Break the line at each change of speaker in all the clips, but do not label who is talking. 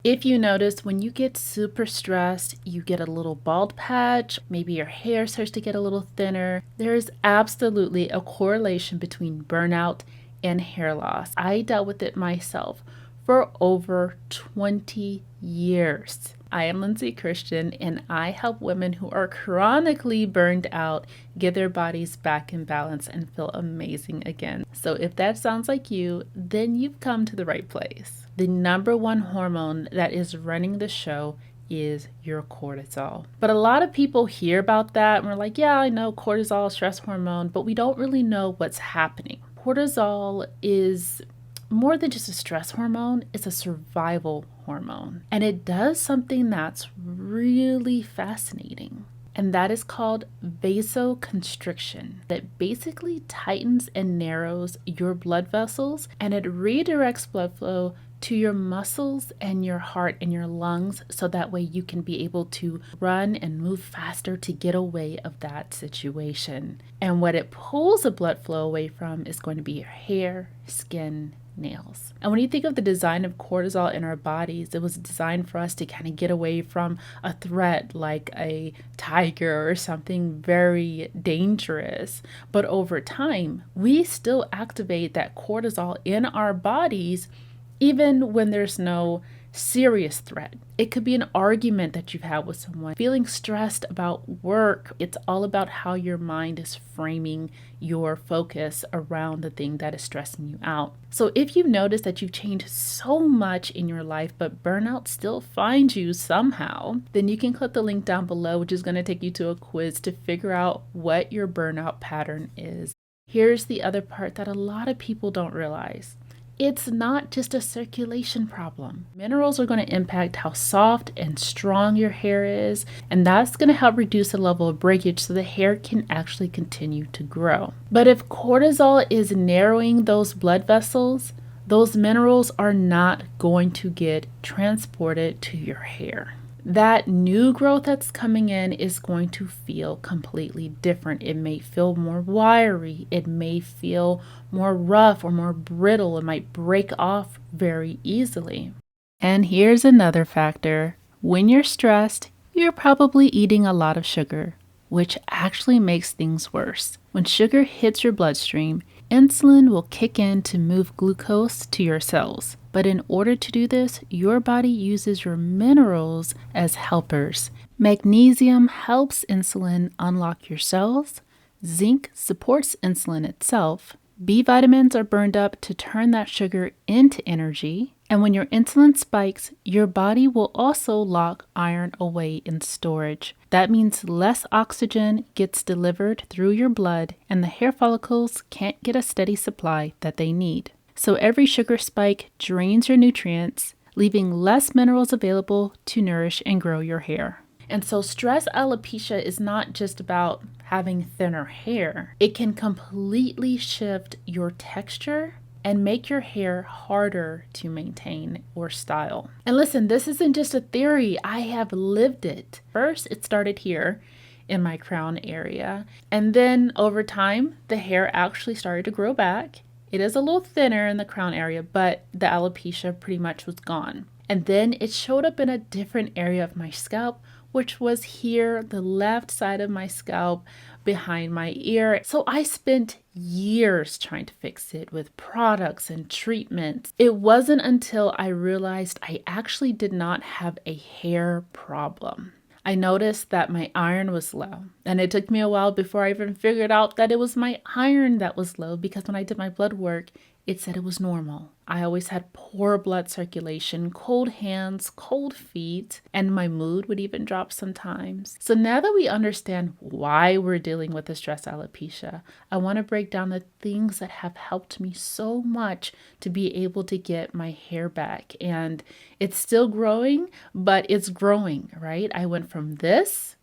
If you notice when you get super stressed, you get a little bald patch, maybe your hair starts to get a little thinner, there is absolutely a correlation between burnout and hair loss. I dealt with it myself for over 20 years. I am Lindsay Christian, and I help women who are chronically burned out get their bodies back in balance and feel amazing again. So if that sounds like you, then you've come to the right place. The number one hormone that is running the show is your cortisol. But a lot of people hear about that and we're like, yeah, I know cortisol, stress hormone, but we don't really know what's happening. Cortisol is more than just a stress hormone, it's a survival hormone. And it does something that's really fascinating. And that is called vasoconstriction. That basically tightens and narrows your blood vessels and it redirects blood flow to your muscles and your heart and your lungs so that way you can be able to run and move faster to get away of that situation. And what it pulls the blood flow away from is going to be your hair, skin, nails. And when you think of the design of cortisol in our bodies, it was designed for us to kind of get away from a threat like a tiger or something very dangerous. But over time, we still activate that cortisol in our bodies even when there's no serious threat. It could be an argument that you've had with someone, feeling stressed about work. It's all about how your mind is framing your focus around the thing that is stressing you out. So if you notice that you've changed so much in your life, but burnout still finds you somehow, then you can click the link down below, which is going to take you to a quiz to figure out what your burnout pattern is. Here's the other part that a lot of people don't realize. It's not just a circulation problem. Minerals are going to impact how soft and strong your hair is, and that's going to help reduce the level of breakage so the hair can actually continue to grow. But if cortisol is narrowing those blood vessels, those minerals are not going to get transported to your hair. That new growth that's coming in is going to feel completely different. It may feel more wiry. It may feel more rough or more brittle. It might break off very easily. And here's another factor. When you're stressed, you're probably eating a lot of sugar, which actually makes things worse. When sugar hits your bloodstream, insulin will kick in to move glucose to your cells. But in order to do this, your body uses your minerals as helpers. Magnesium helps insulin unlock your cells. Zinc supports insulin itself. B vitamins are burned up to turn that sugar into energy. And when your insulin spikes, your body will also lock iron away in storage. That means less oxygen gets delivered through your blood, and the hair follicles can't get a steady supply that they need. So every sugar spike drains your nutrients, leaving less minerals available to nourish and grow your hair. And so stress alopecia is not just about having thinner hair. It can completely shift your texture and make your hair harder to maintain or style. And listen, this isn't just a theory. I have lived it. First, it started here in my crown area. And then over time, the hair actually started to grow back. It is a little thinner in the crown area, but the alopecia pretty much was gone. And then it showed up in a different area of my scalp, which was here, the left side of my scalp, behind my ear. So I spent years trying to fix it with products and treatments. It wasn't until I realized I actually did not have a hair problem. I noticed that my iron was low, and it took me a while before I even figured out that it was my iron that was low, because when I did my blood work, it said it was normal. I always had poor blood circulation, cold hands, cold feet, and my mood would even drop sometimes. So now that we understand why we're dealing with the stress alopecia, I want to break down the things that have helped me so much to be able to get my hair back. And it's still growing, but it's growing, right? I went from this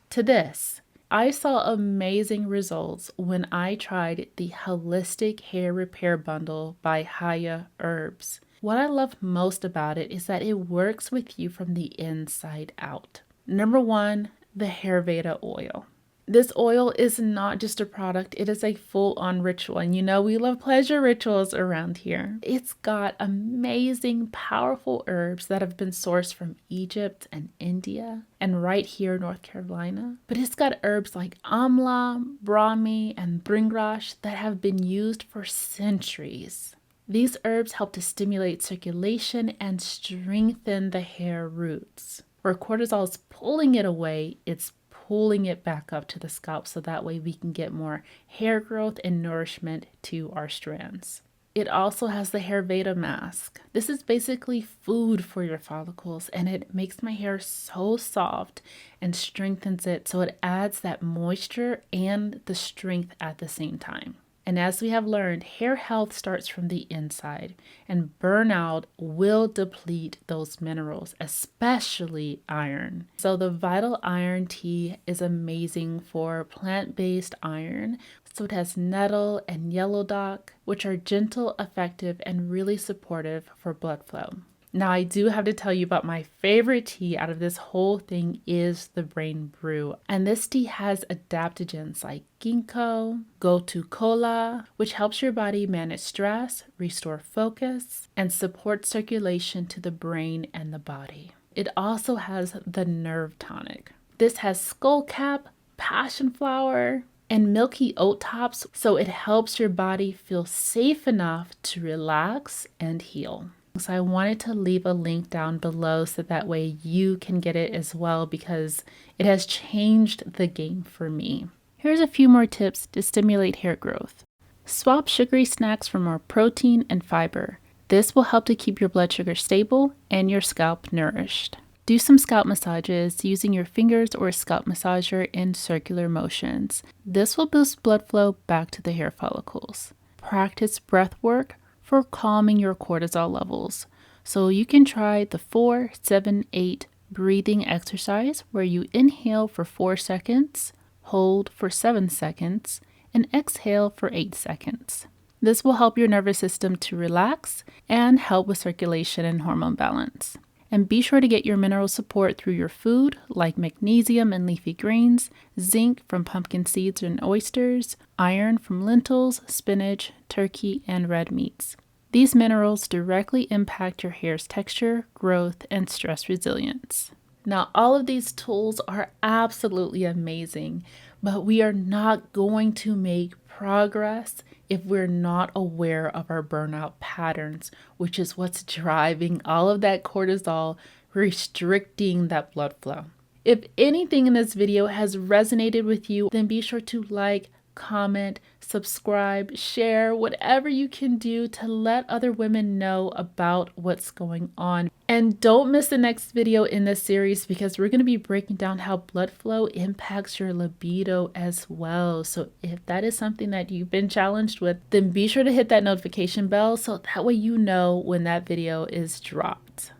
to this. I saw amazing results when I tried the Holistic Hair Repair Bundle by Haya Herbs. What I love most about it is that it works with you from the inside out. Number one, the Hair Veda oil. This oil is not just a product, it is a full-on ritual. And you know, we love pleasure rituals around here. It's got amazing, powerful herbs that have been sourced from Egypt and India and right here in North Carolina. But it's got herbs like amla, brahmi, and bringrash that have been used for centuries. These herbs help to stimulate circulation and strengthen the hair roots. Where cortisol is pulling it away, it's pulling it back up to the scalp so that way we can get more hair growth and nourishment to our strands. It also has the Hair Veda mask. This is basically food for your follicles, and it makes my hair so soft and strengthens it so it adds that moisture and the strength at the same time. And as we have learned, hair health starts from the inside, and burnout will deplete those minerals, especially iron. So the Vital Iron Tea is amazing for plant-based iron. So it has nettle and yellow dock, which are gentle, effective, and really supportive for blood flow. Now, I do have to tell you about my favorite tea out of this whole thing is the Brain Brew. And this tea has adaptogens like ginkgo, gotu kola, which helps your body manage stress, restore focus, and support circulation to the brain and the body. It also has the Nerve Tonic. This has skullcap, passion flower, and milky oat tops, so it helps your body feel safe enough to relax and heal. So I wanted to leave a link down below so that way you can get it as well because it has changed the game for me. Here's a few more tips to stimulate hair growth. Swap sugary snacks for more protein and fiber. This will help to keep your blood sugar stable and your scalp nourished. Do some scalp massages using your fingers or a scalp massager in circular motions. This will boost blood flow back to the hair follicles. Practice breath work for calming your cortisol levels. So you can try the 4-7-8 breathing exercise where you inhale for 4 seconds, hold for 7 seconds, and exhale for 8 seconds. This will help your nervous system to relax and help with circulation and hormone balance. And be sure to get your mineral support through your food like magnesium and leafy greens, zinc from pumpkin seeds and oysters, iron from lentils, spinach, turkey, and red meats. These minerals directly impact your hair's texture, growth, and stress resilience. Now, all of these tools are absolutely amazing, but we are not going to make progress if we're not aware of our burnout patterns, which is what's driving all of that cortisol, restricting that blood flow. If anything in this video has resonated with you, then be sure to like, comment, subscribe, share, whatever you can do to let other women know about what's going on. And don't miss the next video in this series because we're going to be breaking down how blood flow impacts your libido as well. So if that is something that you've been challenged with, then be sure to hit that notification bell so that way you know when that video is dropped.